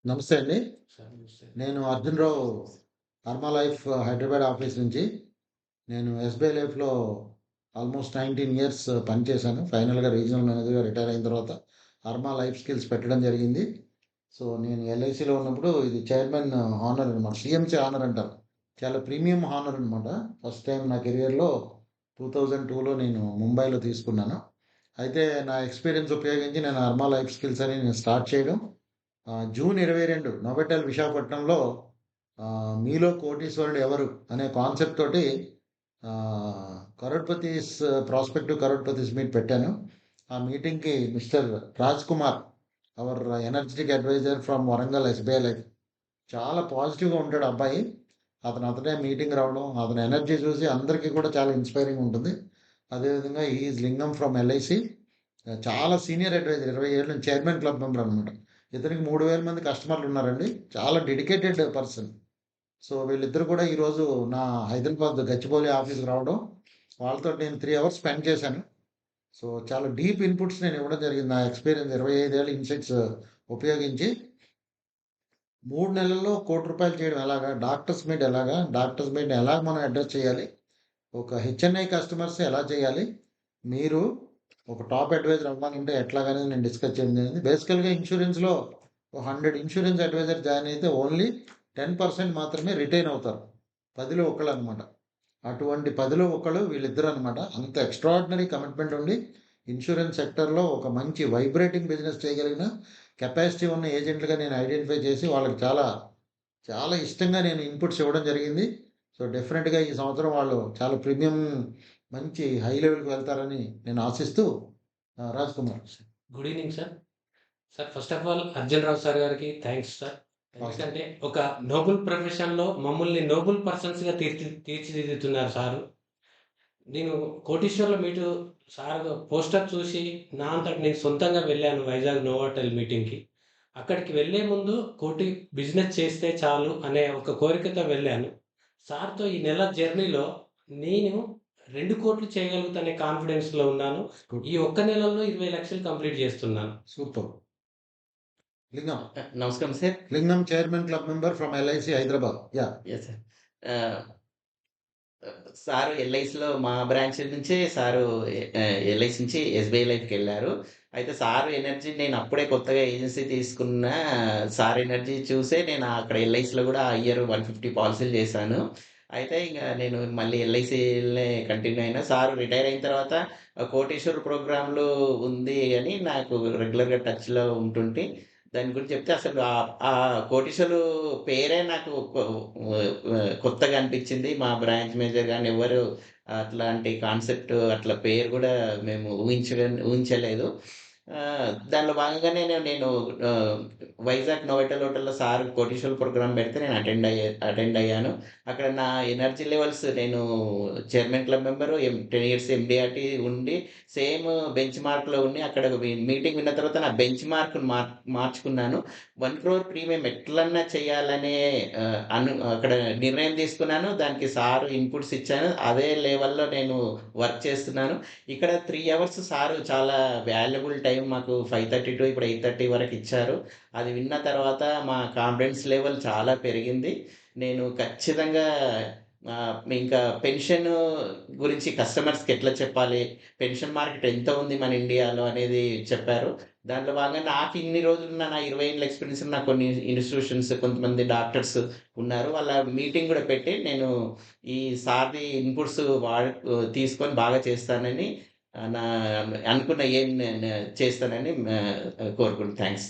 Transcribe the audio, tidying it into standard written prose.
నమస్తే అండి. నేను అర్జున్ రావు అర్మా లైఫ్ హైదరాబాద్ ఆఫీస్ నుంచి. నేను ఎస్‌బీఐ లైఫ్‌లో ఆల్మోస్ట్ 19 ఇయర్స్ పనిచేశాను. ఫైనల్‌గా రీజనల్ మేనేజర్‌గా రిటైర్ అయిన తర్వాత అర్మా లైఫ్ స్కిల్స్ పెట్టడం జరిగింది. సో, నేను ఎల్ఐసిలో ఉన్నప్పుడు ఇది చైర్మన్ హానర్ అనమాట. సీఎంసీ హానర్ అంటారు. చాలా ప్రీమియం హానర్ అనమాట. ఫస్ట్ టైం నా కెరియర్‌లో 2002లో నేను ముంబైలో తీసుకున్నాను. అయితే నా ఎక్స్‌పీరియన్స్ ఉపయోగించి నేను అర్మా లైఫ్ స్కిల్స్ అని నేను స్టార్ట్ చేయడం జూన్ 22 నోబెటెల్ విశాఖపట్నంలో మీలో కోటీశ్వరుడు ఎవరు అనే కాన్సెప్ట్ తోటి కరోడ్పతీస్ ప్రాస్పెక్టివ్ కరోడ్పతీస్ మీట్ పెట్టాను. ఆ మీటింగ్కి Mister Raj Kumar our energetic advisor from Warangal SBI life చాలా పాజిటివ్గా ఉంటాడు అబ్బాయి. అతనే మీటింగ్ రావడం, అతని ఎనర్జీ చూసి అందరికీ కూడా చాలా ఇన్స్పైరింగ్ ఉంటుంది. అదేవిధంగా ఈజ్ లింగం ఫ్రమ్ ఎల్ఐసి, చాలా సీనియర్ అడ్వైజర్, 20 ఏళ్ళ నుంచి చైర్మన్ క్లబ్ మెంబర్ అనమాట. ఇతనికి 3000 మంది కస్టమర్లు ఉన్నారండి. చాలా డెడికేటెడ్ పర్సన్. సో వీళ్ళిద్దరు కూడా ఈరోజు నా హైదరాబాద్ గచ్చిబౌలి ఆఫీస్కి రావడం, వాళ్ళతో నేను 3 అవర్స్ స్పెండ్ చేశాను. సో చాలా డీప్ ఇన్పుట్స్ నేను ఇవ్వడం జరిగింది. నా ఎక్స్పీరియన్స్ 25 ఏళ్ళ ఇన్సైట్స్ ఉపయోగించి 3 నెలల్లో ₹1,00,00,000 చేయడం ఎలాగా, డాక్టర్స్ మీట్ ఎలాగ మనం అడ్రస్ చేయాలి, ఒక హెచ్ఎన్ఐ కస్టమర్స్ ఎలా చేయాలి, మీరు ఒక టాప్ అడ్వైజర్ అవ్వాలంటే ఎట్లాగనేది నేను డిస్కస్ చేయడం జరిగింది. బేసికల్గా ఇన్సూరెన్స్లో 100 ఇన్సూరెన్స్ అడ్వైజర్ జాయిన్ అయితే ఓన్లీ 10% మాత్రమే రిటైన్ అవుతారు. 10లో ఒకళ్ళు అనమాట. అటువంటి 10లో ఒకళ్ళు వీళ్ళిద్దరు అనమాట. అంత ఎక్స్ట్రాడినరీ కమిట్మెంట్ ఉండి ఇన్సూరెన్స్ సెక్టర్లో ఒక మంచి వైబ్రేటింగ్ బిజినెస్ చేయగలిగిన కెపాసిటీ ఉన్న ఏజెంట్లుగా నేను ఐడెంటిఫై చేసి వాళ్ళకి చాలా చాలా ఇష్టంగా నేను ఇన్పుట్స్ ఇవ్వడం జరిగింది. సో డెఫినెట్గా ఈ సంవత్సరం వాళ్ళు చాలా ప్రీమియం మంచి హై లెవెల్కి వెళ్తారని నేను ఆశిస్తూ Raj Kumar. Good evening sir. Sir first of all Arjun Rao sir గారికి థ్యాంక్స్ సార్. ఎందుకంటే ఒక నోబుల్ ప్రొఫెషన్‌లో మమ్మల్ని నోబుల్ పర్సన్స్‌గా తీర్చిదిద్దుతున్నారు సారు. నేను కోటీశ్వర్ల మీటు సార్ పోస్టర్ చూసి నా అంతట నేను సొంతంగా వెళ్ళాను వైజాగ్ నోవాటెల్ మీటింగ్‌కి. అక్కడికి వెళ్ళే ముందు కోటి బిజినెస్ చేస్తే చాలు అనే ఒక కోరికతో వెళ్ళాను. సార్‌తో ఈ నెల జర్నీలో నేను 2,00,00,000 చేయగలుగుతానే కాన్ఫిడెన్స్‌లో ఉన్నాను. ఈ ఒక్క నెలలో 20,00,000 కంప్లీట్ చేస్తున్నాను. సూపర్. లింగం. నమస్కారం sir. Lingam chairman club member from LIC Hyderabad. Yeah. Yes sir. Sir ఎల్ఐసిలో మా బ్రాంచ్ నుంచే సారు ఎల్ఐసి నుంచి ఎస్‌బీఐ లైఫ్‌కెళ్లారు. అయితే సారు ఎనర్జీ నేను అప్పుడే కొత్తగా ఏజెన్సీ తీసుకున్న సార్ ఎనర్జీ చూసే నేను అక్కడ ఎల్ఐసిలో కూడా ఆ ఇయర్ 150 పాలసీలు చేశాను. అయితే ఇంక నేను మళ్ళీ ఎల్ఐసి‌లనే కంటిన్యూ అయినా. సారు రిటైర్ అయిన తర్వాత కోటేశ్వర్ ప్రోగ్రామ్‌లో ఉంది అని నాకు రెగ్యులర్‌గా టచ్‌లో ఉంటుంటే దాని గురించి చెప్తే అసలు ఆ కోటేశ్వరు పేరే నాకు కొత్తగా అనిపించింది. మా బ్రాంచ్ మేనేజర్ గాని ఎవ్వరు అట్లాంటి కాన్సెప్ట్ అట్లా పేరు గూడా మేము ఊహించలేదు. దానిలో భాగంగానే నేను వైజాగ్ నోవాటెల్ హోటల్‌లో సార్ కోటేశ్వర్ ప్రోగ్రామ్ పెడితే నేను అటెండ్ అయ్యాను. అక్కడ నా ఎనర్జీ లెవెల్స్ నేను చైర్మన్ క్లబ్ మెంబరు 10 ఇయర్స్ ఎండీఆర్‌టీ ఉండి సేమ్ బెంచ్ మార్క్‌లో ఉండి అక్కడ మీటింగ్ విన్న తర్వాత నా బెంచ్ మార్క్‌ని మార్చుకున్నాను. 1,00,00,000 ప్రీమియం ఎట్లన్నా చేయాలనే అక్కడ నిర్ణయం తీసుకున్నాను. దానికి సారు ఇన్పుట్స్ ఇచ్చాను. అదే లెవెల్‌లో నేను వర్క్ చేస్తున్నాను. ఇక్కడ 3 అవర్స్ సారు చాలా వాల్యుబుల్ టైం మాకు 5:30 టు ఇప్పుడు 8:30 వరకు ఇచ్చారు. అది విన్న తర్వాత మా కాన్ఫిడెన్స్ లెవెల్ చాలా పెరిగింది. నేను ఖచ్చితంగా ఇంకా పెన్షన్ గురించి కస్టమర్స్‌కి ఎట్లా చెప్పాలి? పెన్షన్ మార్కెట్ ఎంత ఉంది మన ఇండియాలో అనేది చెప్పారు. దాంట్లో భాగంగా నాకు ఇన్ని రోజులున్న నా 20 ఏళ్ల ఎక్స్‌పీరియన్స్ ఉన్న కొన్ని ఇన్‌స్టిట్యూషన్స్ కొంతమంది డాక్టర్స్ ఉన్నారు. వాళ్ళ మీటింగ్ గూడా పెట్టి నేను ఈ సార్‌ది ఇన్పుట్స్ తీసుకొని బాగా చేస్తానని నా అనుకున్న ఏం చేస్తానని కోరుకుంటున్నాను. థాంక్స్.